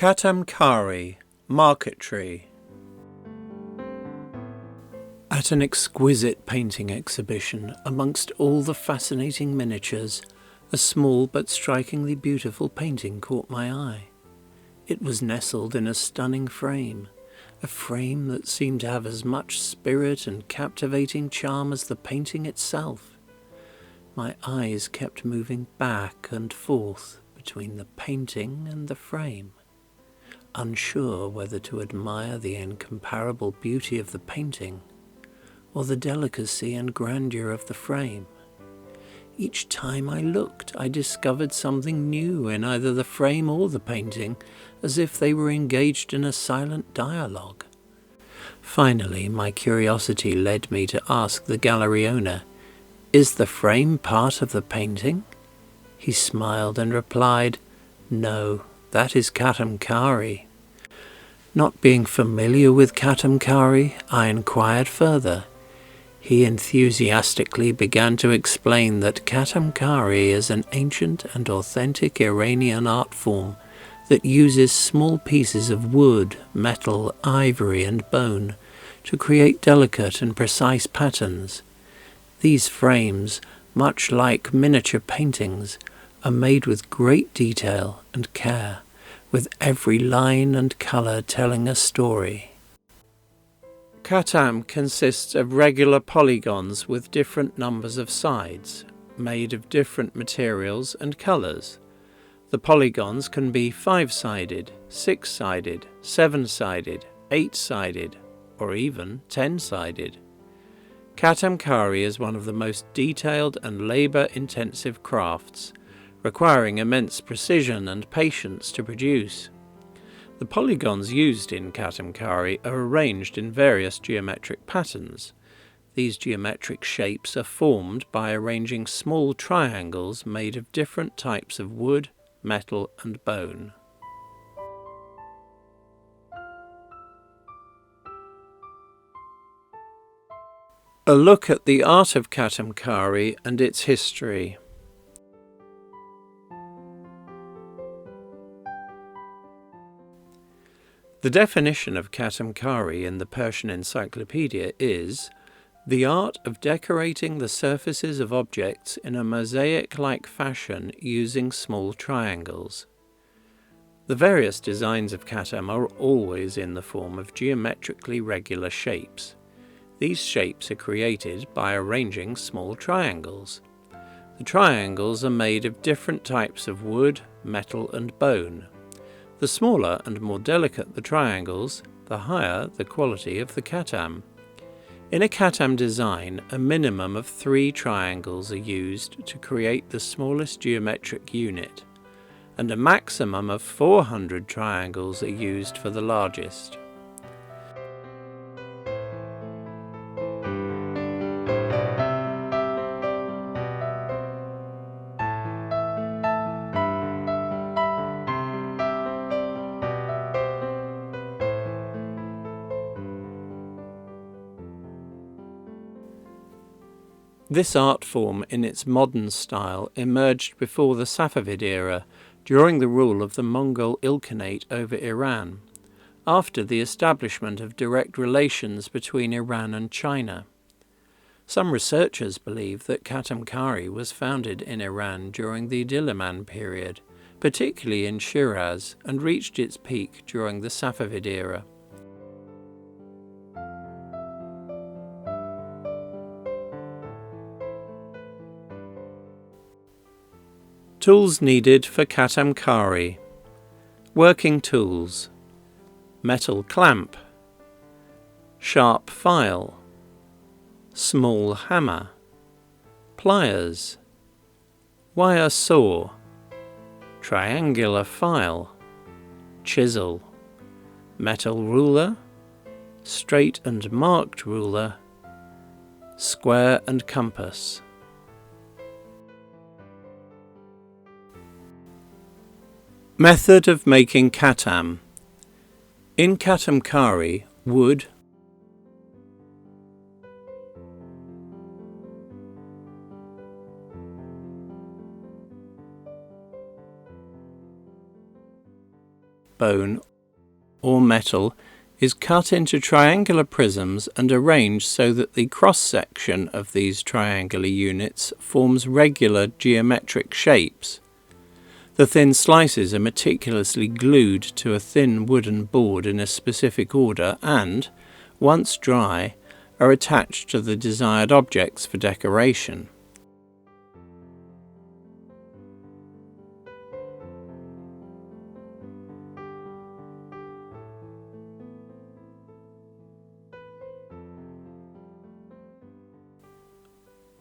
KhatamKari, Marquetry. At an exquisite painting exhibition, amongst all the fascinating miniatures, a small but strikingly beautiful painting caught my eye. It was nestled in a stunning frame, a frame that seemed to have as much spirit and captivating charm as the painting itself. My eyes kept moving back and forth between the painting and the frame, unsure whether to admire the incomparable beauty of the painting or the delicacy and grandeur of the frame. Each time I looked, I discovered something new in either the frame or the painting, as if they were engaged in a silent dialogue. Finally, my curiosity led me to ask the gallery owner, "Is the frame part of the painting?" He smiled and replied, "No, that is KhatamKari." Not being familiar with KhatamKari, I inquired further. He enthusiastically began to explain that KhatamKari is an ancient and authentic Iranian art form that uses small pieces of wood, metal, ivory and bone to create delicate and precise patterns. These frames, much like miniature paintings, are made with great detail and care, with every line and colour telling a story. Khatam consists of regular polygons with different numbers of sides, made of different materials and colours. The polygons can be 5-sided, 6-sided, 7-sided, 8-sided, or even 10-sided. KhatamKari is one of the most detailed and labour-intensive crafts, requiring immense precision and patience to produce. The polygons used in KhatamKari are arranged in various geometric patterns. These geometric shapes are formed by arranging small triangles made of different types of wood, metal and bone. A look at the art of KhatamKari and its history. The definition of KhatamKari in the Persian Encyclopedia is the art of decorating the surfaces of objects in a mosaic-like fashion using small triangles. The various designs of Khatam are always in the form of geometrically regular shapes. These shapes are created by arranging small triangles. The triangles are made of different types of wood, metal and bone. The smaller and more delicate the triangles, the higher the quality of the Khatam. In a Khatam design, a minimum of 3 triangles are used to create the smallest geometric unit, and a maximum of 400 triangles are used for the largest. This art form in its modern style emerged before the Safavid era, during the rule of the Mongol Ilkhanate over Iran, after the establishment of direct relations between Iran and China. Some researchers believe that KhatamKari was founded in Iran during the Dilliman period, particularly in Shiraz, and reached its peak during the Safavid era. Tools needed for KhatamKari. Working tools: metal clamp, sharp file, small hammer, pliers, wire saw, triangular file, chisel, metal ruler, straight and marked ruler, square and compass. Method of making Khatam. In KhatamKari, wood, bone, or metal is cut into triangular prisms and arranged so that the cross-section of these triangular units forms regular geometric shapes. The thin slices are meticulously glued to a thin wooden board in a specific order and, once dry, are attached to the desired objects for decoration.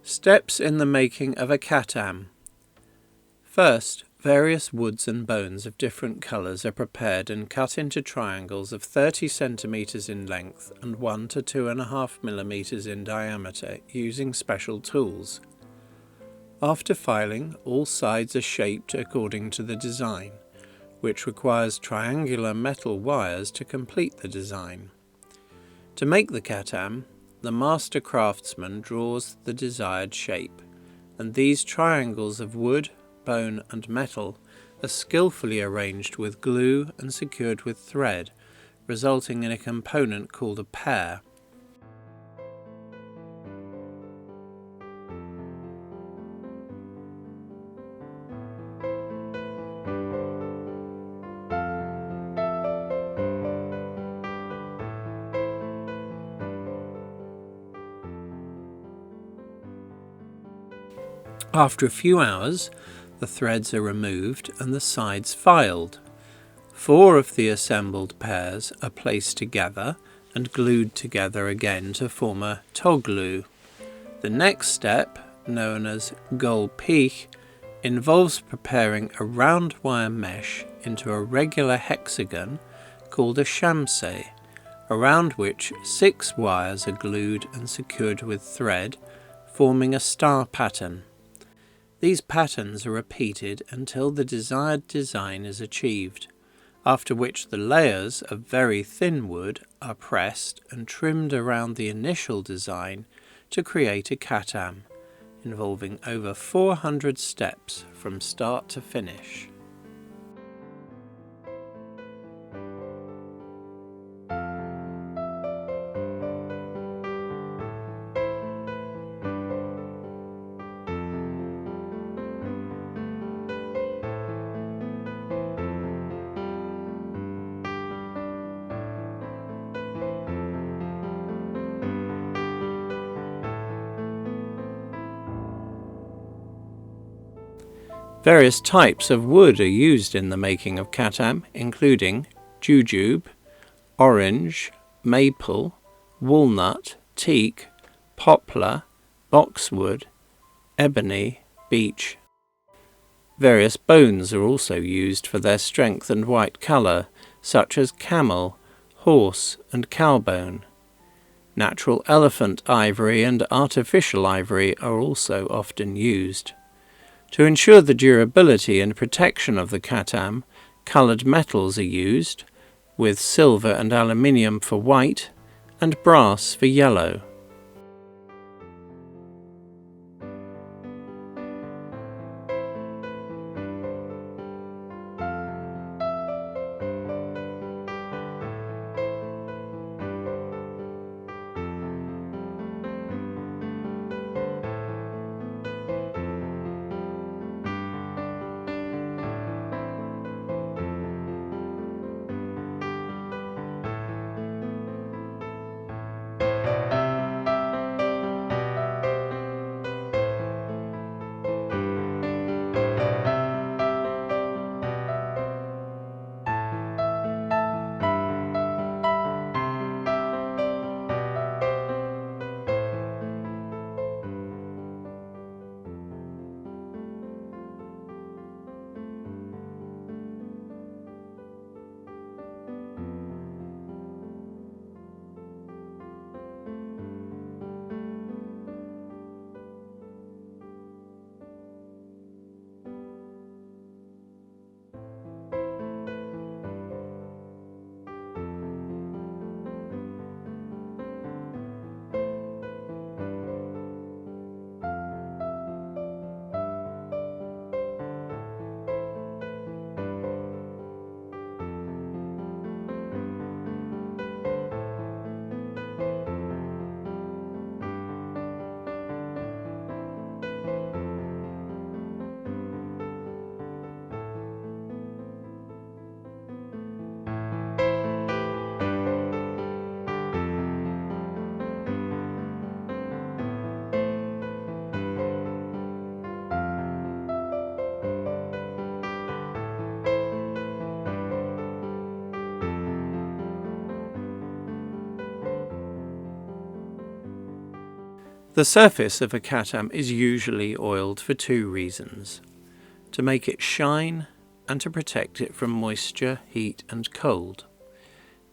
Steps in the making of a Khatam. First, various woods and bones of different colours are prepared and cut into triangles of 30 centimetres in length and 1 to 2.5 millimetres in diameter using special tools. After filing, all sides are shaped according to the design, which requires triangular metal wires to complete the design. To make the Khatam, the master craftsman draws the desired shape, and these triangles of wood, bone and metal are skillfully arranged with glue and secured with thread, resulting in a component called a pair. After a few hours, the threads are removed and the sides filed. 4 of the assembled pairs are placed together and glued together again to form a toglu. The next step, known as gol-peek, involves preparing a round wire mesh into a regular hexagon called a shamse, around which 6 wires are glued and secured with thread, forming a star pattern. These patterns are repeated until the desired design is achieved, after which the layers of very thin wood are pressed and trimmed around the initial design to create a Khatam, involving over 400 steps from start to finish. Various types of wood are used in the making of Khatam, including jujube, orange, maple, walnut, teak, poplar, boxwood, ebony, beech. Various bones are also used for their strength and white colour, such as camel, horse and cow bone. Natural elephant ivory and artificial ivory are also often used. To ensure the durability and protection of the Khatam, coloured metals are used, with silver and aluminium for white and brass for yellow. The surface of a Khatam is usually oiled for two reasons: to make it shine and to protect it from moisture, heat and cold.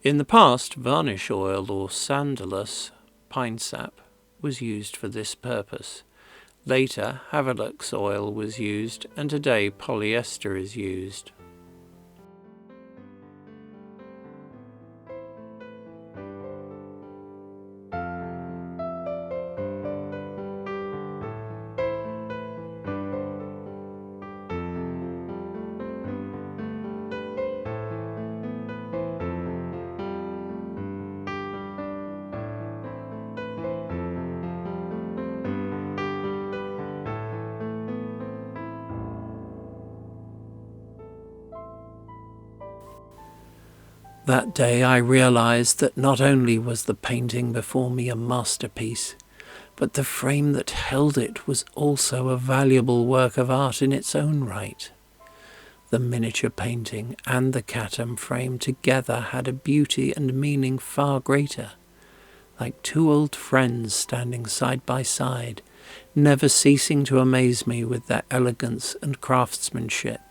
In the past, varnish oil or sandalus, pine sap, was used for this purpose. Later, Havelux oil was used, and today polyester is used. That day I realized that not only was the painting before me a masterpiece, but the frame that held it was also a valuable work of art in its own right. The miniature painting and the Khatam frame together had a beauty and meaning far greater, like two old friends standing side by side, never ceasing to amaze me with their elegance and craftsmanship.